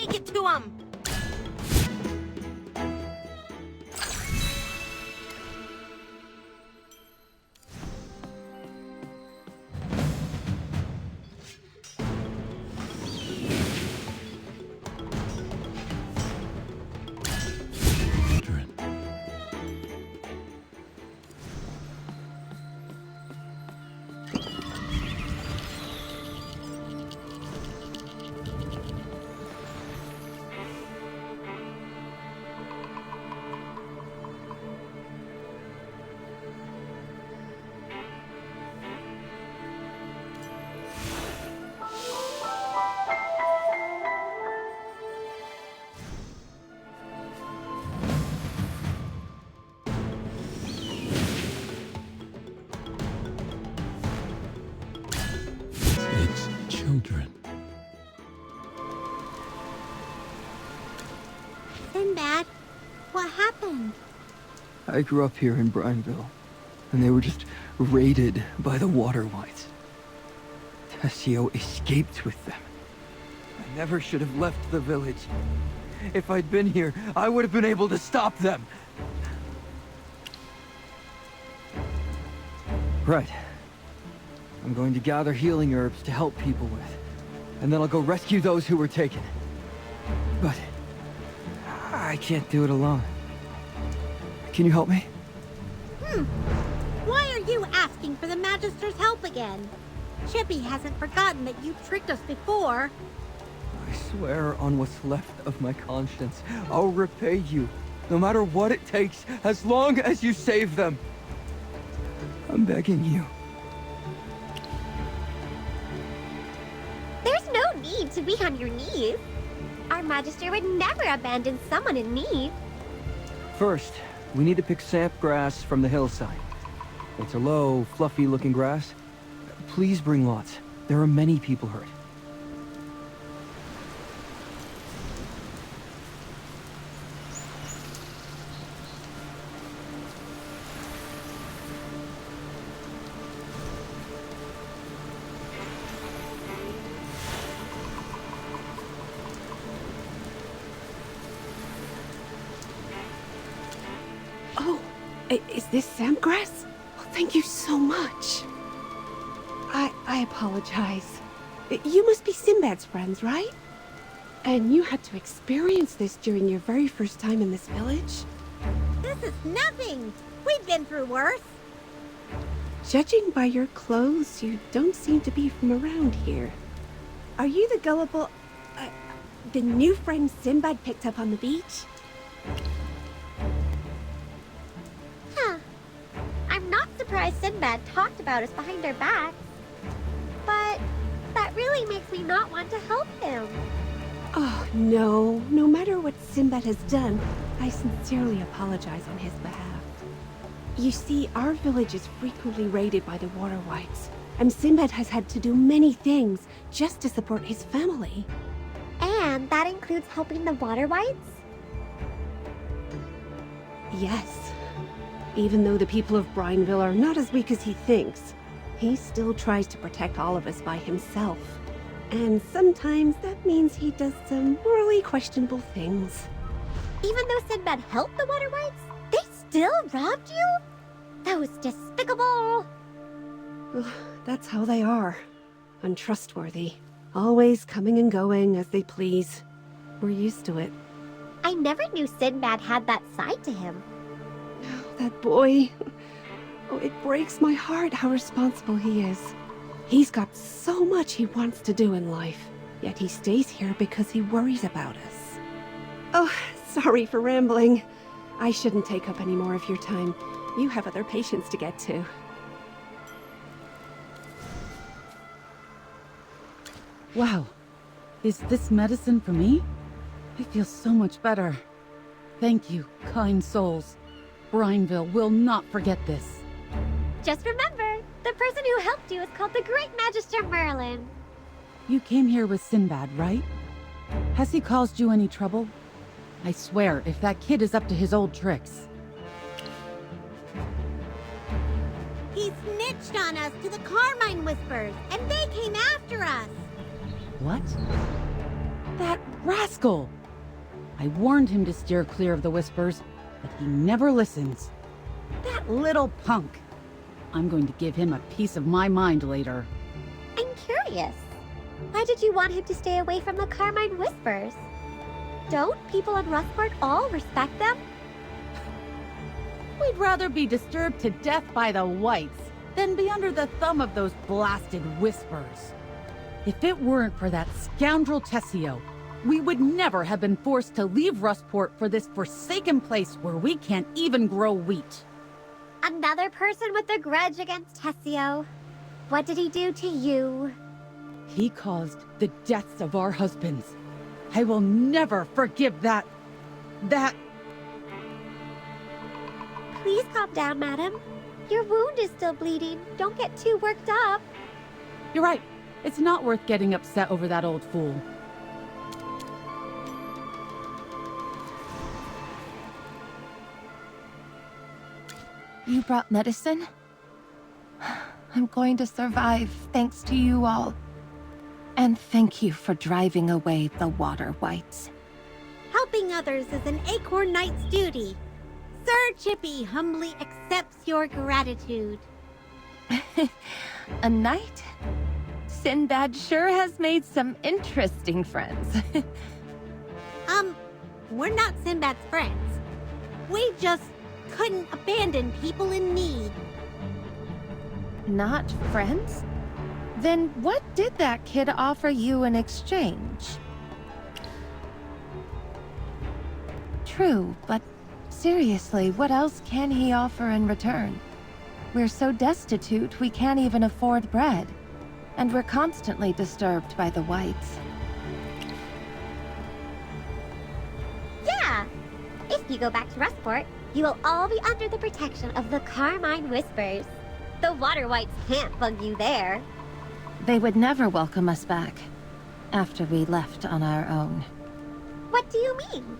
Take it to him! Children. Sinbad, what happened? I grew up here in Brineville, and they were just raided by the water whites. Tessio escaped with them. I never should have left the village. If I'd been here, I would have been able to stop them. Right. I'm going to gather healing herbs to help people with. And then I'll go rescue those who were taken. But I can't do it alone. Can you help me? Why are you asking for the Magister's help again? Chippy hasn't forgotten that you tricked us before. I swear on what's left of my conscience, I'll repay you. No matter what it takes, as long as you save them. I'm begging you. There's no need to be on your knees. Our Magister would never abandon someone in need. First, we need to pick sap grass from the hillside. It's a low, fluffy-looking grass. Please bring lots. There are many people hurt. Oh, is this Samgrass? Oh, thank you so much. I apologize. You must be Sinbad's friends, right? And you had to experience this during your very first time in this village? This is nothing! We've been through worse! Judging by your clothes, you don't seem to be from around here. Are you the gullible... the new friend Sinbad picked up on the beach? Huh. I'm not surprised Sinbad talked about us behind our backs. But that really makes me not want to help him. Oh, no. No matter what Sinbad has done, I sincerely apologize on his behalf. You see, our village is frequently raided by the water whites, and Sinbad has had to do many things just to support his family. And that includes helping the water whites? Yes. Even though the people of Brineville are not as weak as he thinks, he still tries to protect all of us by himself. And sometimes that means he does some morally questionable things. Even though Sinbad helped the water whites, they still robbed you? That was despicable. That's how they are. Untrustworthy. Always coming and going as they please. We're used to it. I never knew Sinbad had that side to him. That boy. Oh, it breaks my heart how responsible he is. He's got so much he wants to do in life, yet he stays here because he worries about us. Oh, sorry for rambling. I shouldn't take up any more of your time. You have other patients to get to. Wow. Is this medicine for me? I feel so much better. Thank you, kind souls. Brineville will not forget this. Just remember, the person who helped you is called the Great Magister Merlin. You came here with Sinbad, right? Has he caused you any trouble? I swear, if that kid is up to his old tricks. He snitched on us to the Carmine Whispers, and they came after us! What? That rascal! I warned him to steer clear of the whispers, but he never listens. That little punk! I'm going to give him a piece of my mind later. I'm curious. Why did you want him to stay away from the Carmine Whispers? Don't people in Rustport all respect them? We'd rather be disturbed to death by the whites than be under the thumb of those blasted whispers. If it weren't for that scoundrel Tessio, we would never have been forced to leave Rustport for this forsaken place where we can't even grow wheat. Another person with a grudge against Tessio. What did he do to you? He caused the deaths of our husbands. I will never forgive that... Please calm down, madam. Your wound is still bleeding. Don't get too worked up. You're right. It's not worth getting upset over that old fool. You brought medicine? I'm going to survive thanks to you all. And thank you for driving away the water whites. Helping others is an Acorn Knight's duty. Sir Chippy humbly accepts your gratitude. A knight? Sinbad sure has made some interesting friends. We're not Sinbad's friends. We just couldn't abandon people in need. Not friends? Then what did that kid offer you in exchange? True, but seriously, what else can he offer in return? We're so destitute we can't even afford bread. And we're constantly disturbed by the whites. Yeah! If you go back to Rustport, you will all be under the protection of the Carmine Whispers. The water whites can't bug you there. They would never welcome us back after we left on our own. What do you mean?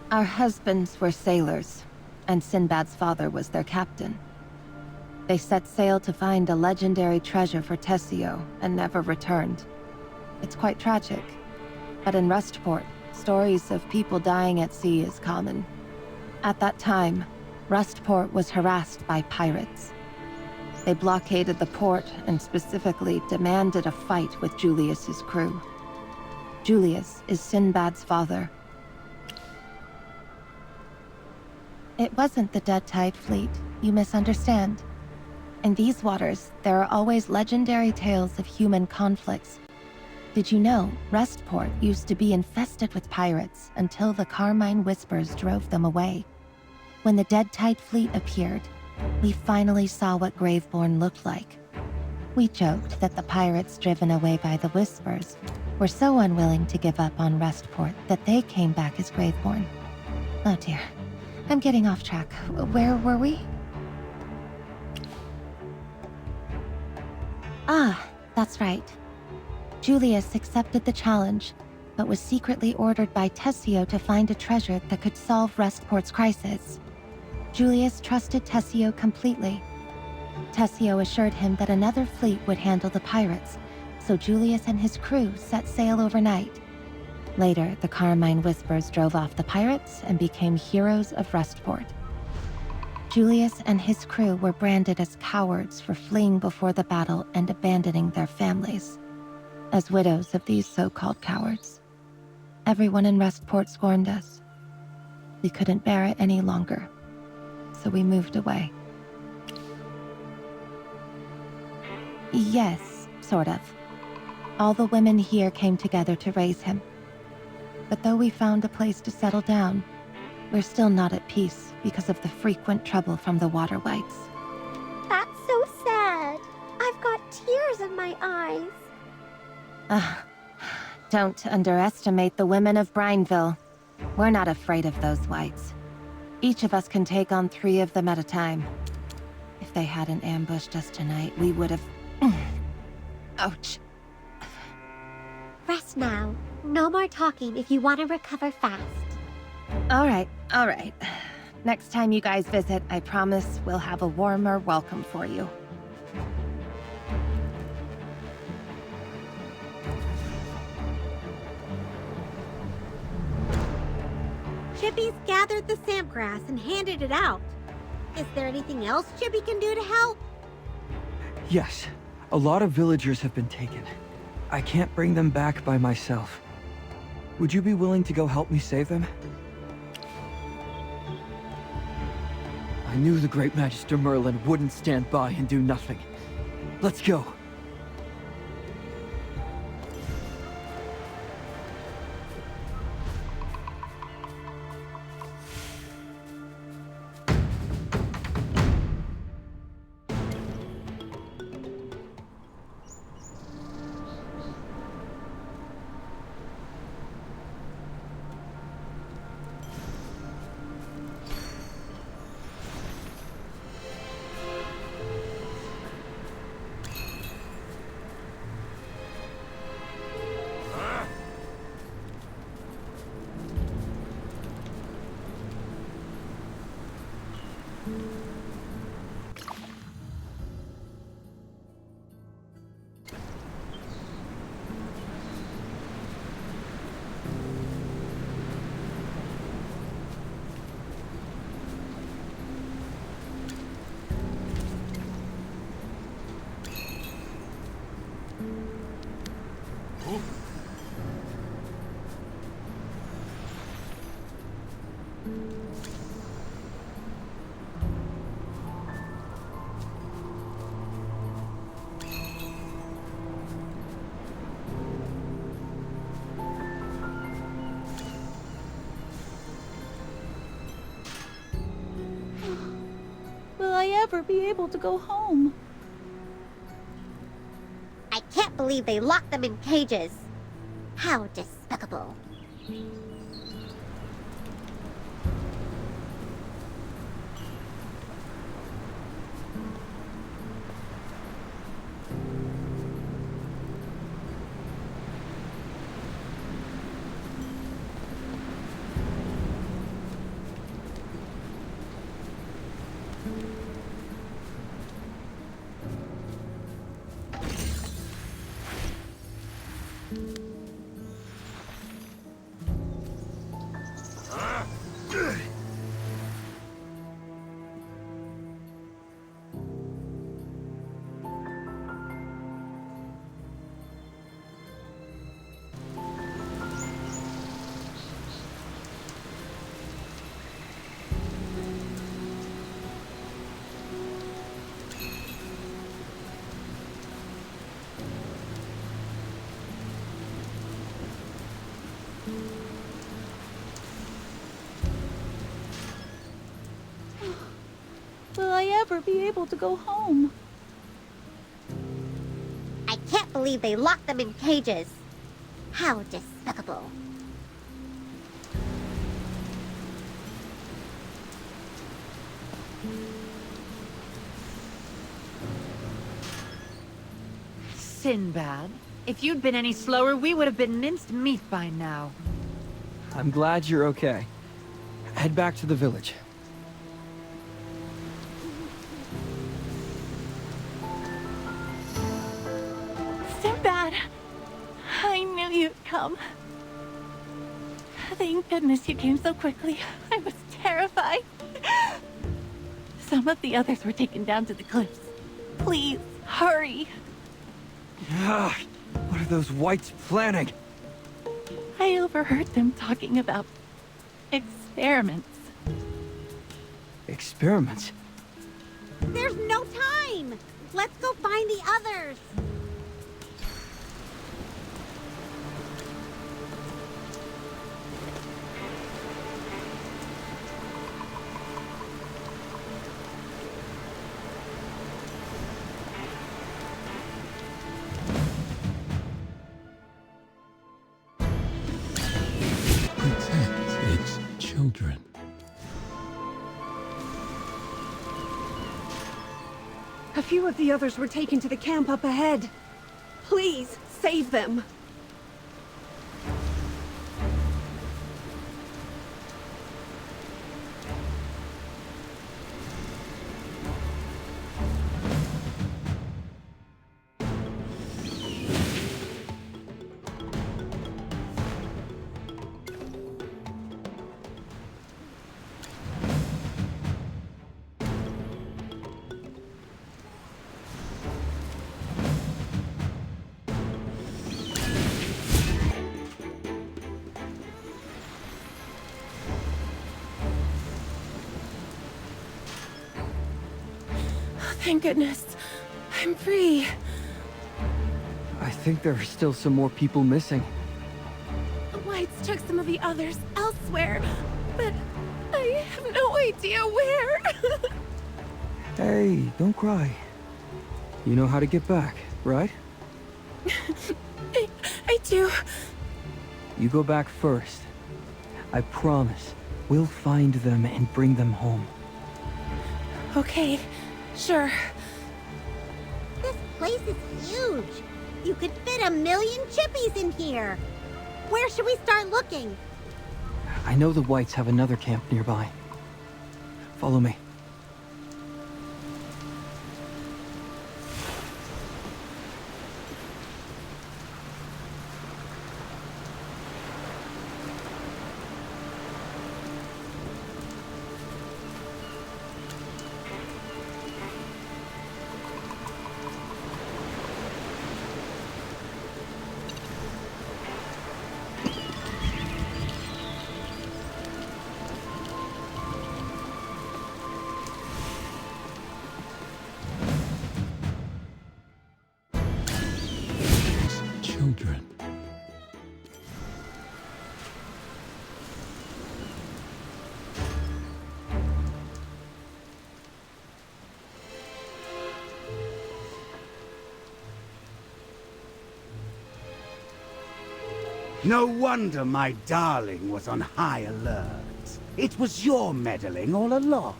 Our husbands were sailors, and Sinbad's father was their captain. They set sail to find a legendary treasure for Tessio and never returned. It's quite tragic, but in Rustport, stories of people dying at sea is common. At that time, Rustport was harassed by pirates. They blockaded the port and specifically demanded a fight with Julius's crew. Julius is Sinbad's father. It wasn't the Dead Tide fleet. You misunderstand. In these waters, there are always legendary tales of human conflicts. Did you know Rustport used to be infested with pirates until the Carmine Whispers drove them away? When the Dead Tide fleet appeared, we finally saw what Graveborn looked like. We joked that the pirates driven away by the Whispers were so unwilling to give up on Rustport that they came back as Graveborn. Oh dear, I'm getting off track. Where were we? Ah, that's right. Julius accepted the challenge, but was secretly ordered by Tessio to find a treasure that could solve Rustport's crisis. Julius trusted Tessio completely. Tessio assured him that another fleet would handle the pirates, so Julius and his crew set sail overnight. Later, the Carmine Whispers drove off the pirates and became heroes of Rustport. Julius and his crew were branded as cowards for fleeing before the battle and abandoning their families. As widows of these so-called cowards, everyone in Rustport scorned us. We couldn't bear it any longer, so we moved away. Yes, sort of. All the women here came together to raise him. But though we found a place to settle down, we're still not at peace because of the frequent trouble from the water whites. That's so sad. I've got tears in my eyes. Don't underestimate the women of Brineville. We're not afraid of those whites. Each of us can take on 3 of them at a time. If they hadn't ambushed us tonight, we would have... Ouch. Rest now. No more talking if you want to recover fast. All right. Next time you guys visit, I promise we'll have a warmer welcome for you. Chippy's gathered the sampgrass and handed it out. Is there anything else Chippy can do to help? Yes, a lot of villagers have been taken. I can't bring them back by myself. Would you be willing to go help me save them? I knew the Great Magister Merlin wouldn't stand by and do nothing. Let's go. Will I ever be able to go home? I can't believe they locked them in cages. How despicable. Will I ever be able to go home? I can't believe they locked them in cages. How despicable. Sinbad, if you'd been any slower, we would have been minced meat by now. I'm glad you're okay. Head back to the village. Sinbad! I knew you'd come. Thank goodness you came so quickly. I was terrified. Some of the others were taken down to the cliffs. Please, hurry. What are those whites planning? I overheard them talking about experiments. Experiments? There's no time! Let's go find the others! Protect its children. A few of the others were taken to the camp up ahead. Please, save them. Thank goodness. I'm free. I think there are still some more people missing. The Whites took some of the others elsewhere, but I have no idea where. Hey, don't cry. You know how to get back, right? I do. You go back first. I promise, we'll find them and bring them home. Okay, sure. This place is huge. You could fit 1,000,000 chippies in here. Where should we start looking? I know the Whites have another camp nearby. Follow me. Children. No wonder my darling was on high alert. It was your meddling all along.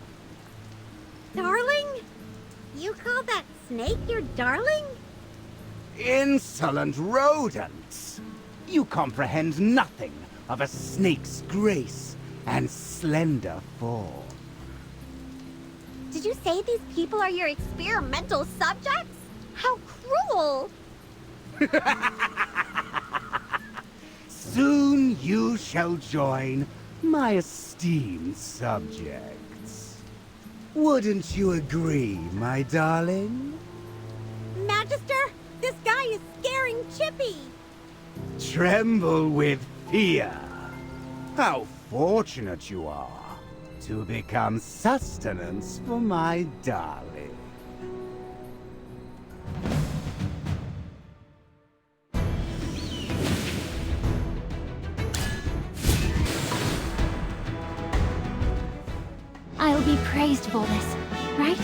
Darling? You call that snake your darling? Insolent rodents! You comprehend nothing of a snake's grace and slender form. Did you say these people are your experimental subjects? How cruel! Soon you shall join my esteemed subjects. Wouldn't you agree, my darling? Magister, this guy is scaring Chippy. Tremble with fear. How fortunate you are to become sustenance for my darling. I'll be praised for this, right?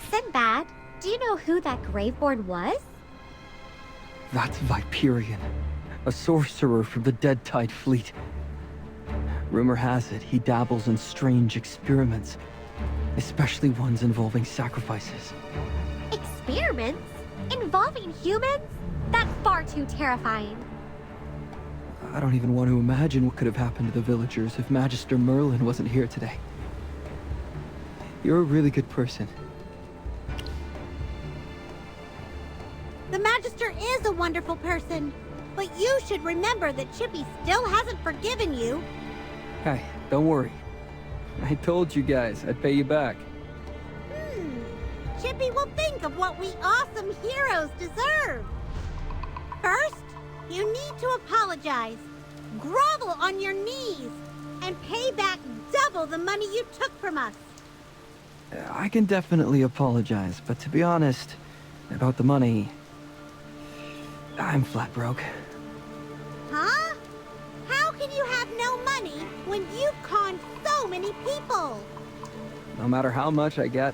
Sinbad, do you know who that Graveborn was? That's Viperion, a sorcerer from the Dead Tide fleet. Rumor has it he dabbles in strange experiments, especially ones involving sacrifices. Experiments? Involving humans? That's far too terrifying. I don't even want to imagine what could have happened to the villagers if Magister Merlin wasn't here today. You're a really good person. The Magister is a wonderful person, but you should remember that Chippy still hasn't forgiven you. Hey, don't worry. I told you guys I'd pay you back. Chippy will think of what we awesome heroes deserve. First, you need to apologize, grovel on your knees, and pay back double the money you took from us. I can definitely apologize, but to be honest, about the money, I'm flat broke. Huh? How can you have no money when you've conned so many people? No matter how much I get,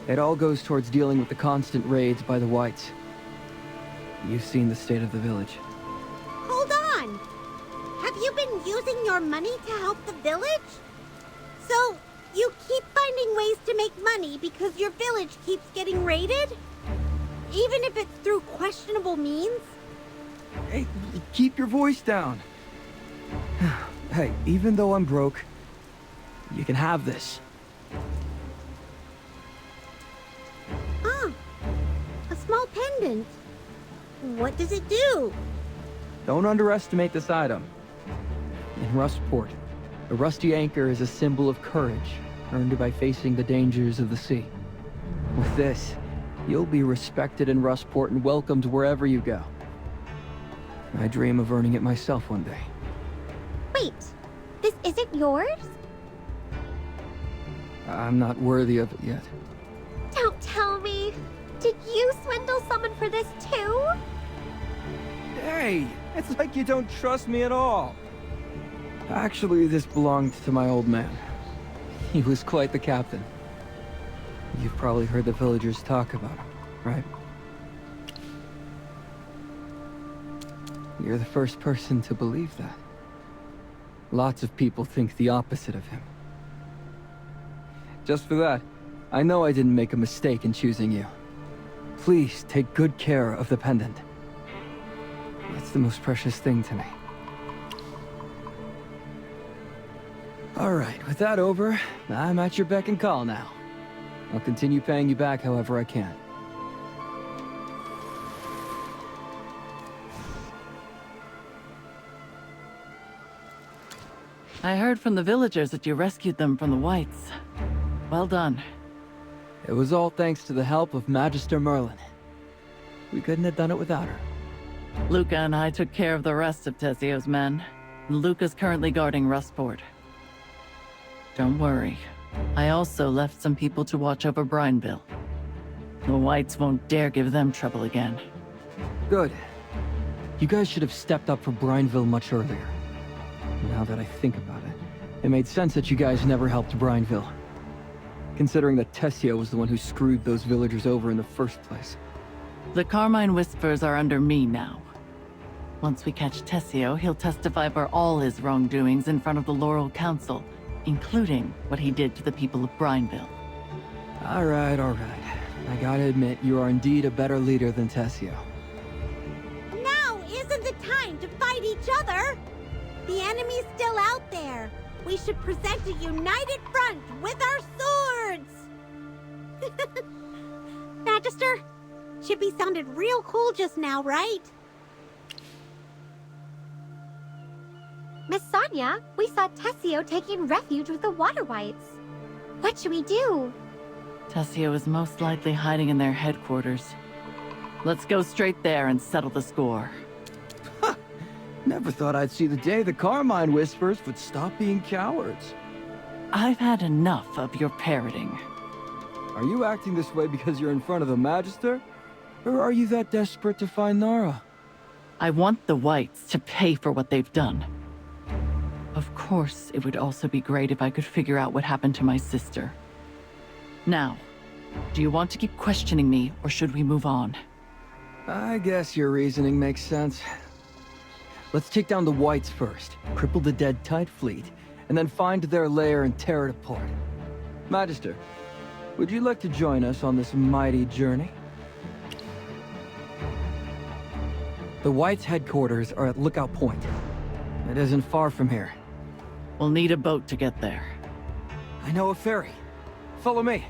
it all goes towards dealing with the constant raids by the Whites. You've seen the state of the village. Hold on. Have you been using your money to help the village? So, you keep finding ways to make money because your village keeps getting raided? Even if it's through questionable means? Hey, keep your voice down. Hey, even though I'm broke, you can have this. A small pendant. What does it do? Don't underestimate this item. In Rustport, the rusty anchor is a symbol of courage, earned by facing the dangers of the sea. With this, you'll be respected in Rustport and welcomed wherever you go. I dream of earning it myself one day. Wait, this isn't yours? I'm not worthy of it yet. Don't tell me. Did you swindle someone for this too? Hey, it's like you don't trust me at all. Actually, this belonged to my old man. He was quite the captain. You've probably heard the villagers talk about him, right? You're the first person to believe that. Lots of people think the opposite of him. Just for that, I know I didn't make a mistake in choosing you. Please take good care of the pendant. It's the most precious thing to me. Alright, with that over, I'm at your beck and call now. I'll continue paying you back however I can. I heard from the villagers that you rescued them from the Whites. Well done. It was all thanks to the help of Magister Merlin. We couldn't have done it without her. Luca and I took care of the rest of Tessio's men. Luca's currently guarding Rustport. Don't worry. I also left some people to watch over Brineville. The Whites won't dare give them trouble again. Good. You guys should have stepped up for Brineville much earlier. Now that I think about it, it made sense that you guys never helped Brineville. Considering that Tessio was the one who screwed those villagers over in the first place. The Carmine Whispers are under me now. Once we catch Tessio, he'll testify for all his wrongdoings in front of the Laurel Council, including what he did to the people of Brineville. Alright. I gotta admit, you are indeed a better leader than Tessio. Now isn't the time to fight each other! The enemy's still out there. We should present a united front with our swords! Magister, Chippy sounded real cool just now, right? Miss Sonia, we saw Tessio taking refuge with the Water Whites. What should we do? Tessio is most likely hiding in their headquarters. Let's go straight there and settle the score. Never thought I'd see the day the Carmine Whispers would stop being cowards. I've had enough of your parroting. Are you acting this way because you're in front of the Magister? Or are you that desperate to find Nara? I want the Whites to pay for what they've done. Of course, it would also be great if I could figure out what happened to my sister. Now, do you want to keep questioning me, or should we move on? I guess your reasoning makes sense. Let's take down the Whites first, cripple the Dead Tide fleet, and then find their lair and tear it apart. Magister, would you like to join us on this mighty journey? The Whites' headquarters are at Lookout Point. It isn't far from here. We'll need a boat to get there. I know a ferry. Follow me.